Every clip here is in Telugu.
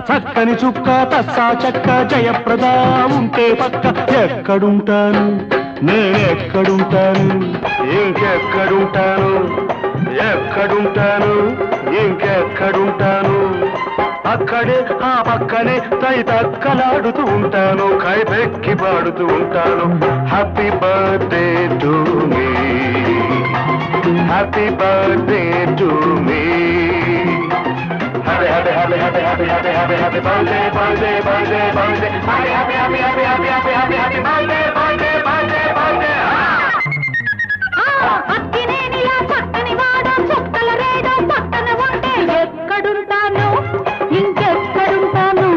చక్కని చుక్క తస్సా చెక్క జయప్రద ఉంటే పక్క ఎక్కడుంటాను నేనెక్కడుంటాను ఇంకెక్కడుంటాను ఎక్కడుంటాను ఇంకెక్కడుంటాను అక్కడే ఆ పక్కనే తైతక్కలాడుతూ ఉంటాను కైపెక్కి పాడుతూ ఉంటాను happy birthday to me happy birthday to me Happy, happy, happy, happy, happy, happy, happy, happy birthday, birthday, birthday, birthday. Happy, happy, happy, happy, happy, happy, happy, happy birthday, birthday, birthday, birthday. అక్కినేనిలా చక్కని వాడు చుక్కల రేడు పక్కన ఉంటే ఎక్కడుంటాను ఇంకెక్కడుంటాను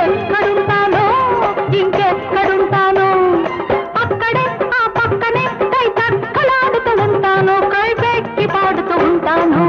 ఎక్కడుంటాను ఇంకెక్కడుంటాను అక్కడే ఆ పక్కనే కై తక్కలాడుతూ ఉంటాను కై పెక్కి పాడుతూ ఉంటాను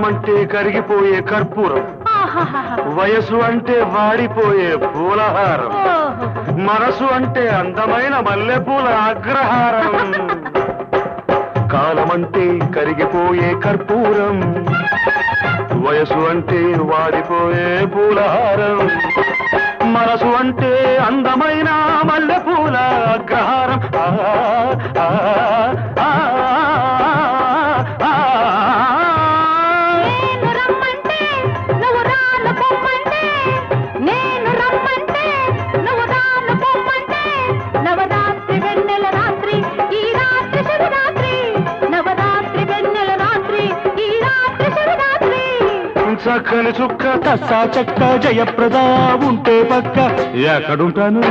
అంటే కరిగిపోయే కర్పూరం వయసు అంటే వాడిపోయే పూలహారం మనసు అంటే అందమైన మల్లెపూల అగ్రహారం కాలమంటే కరిగిపోయే కర్పూరం వయసు అంటే వాడిపోయే పూలహారం మనసు అంటే అందమైన మల్లెపూల అగ్రహారం చక్కని చుక్క తస్సా చెక్క జయప్రద ఉంటే పక్క ఎక్కడుంటాను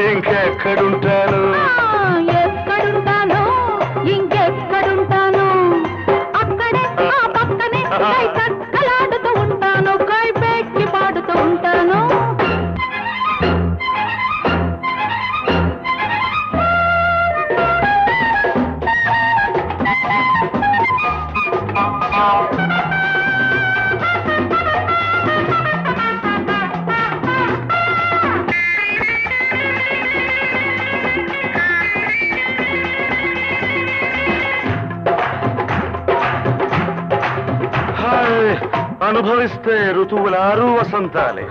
ఇంకెక్కడుంటాను ఎక్కడుంటాను ఇంకెక్కడుంటాను అక్కడే ఆ పక్కనే కై తక్కలాడుతూ ఉంటాను కై పెక్కి పాడుతూ ఉంటాను అనుభవిస్తే ఋతువులారు వసంతాలే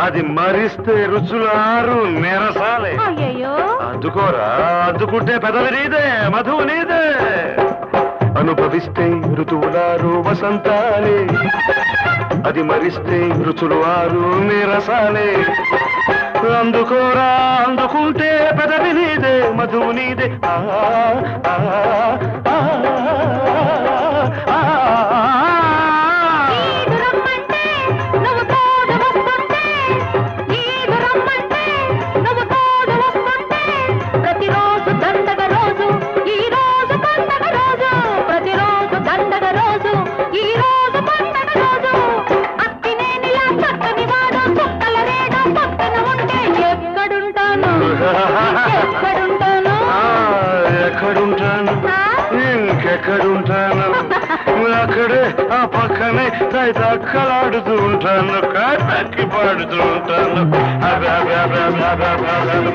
అది మరిస్తే రుచులారు నిరసాలే అందుకోరా అందుకుంటే పెదవి నీదే మధువు నీదే అనుభవిస్తే ఋతువులారు వసంతాలే అది మరిస్తే రుచులు ఆరు నిరసాలే అందుకోరా అందుకుంటే పెదవి నీదే మధువు నీదే ఎక్కడుంటాను ఇంకెక్కడుంటాను అక్కడే ఆ పక్కనే తక్కలాడుతూ ఉంటాను కాకి పాడుతూ ఉంటాను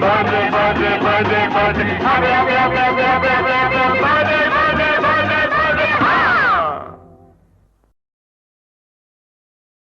బాధ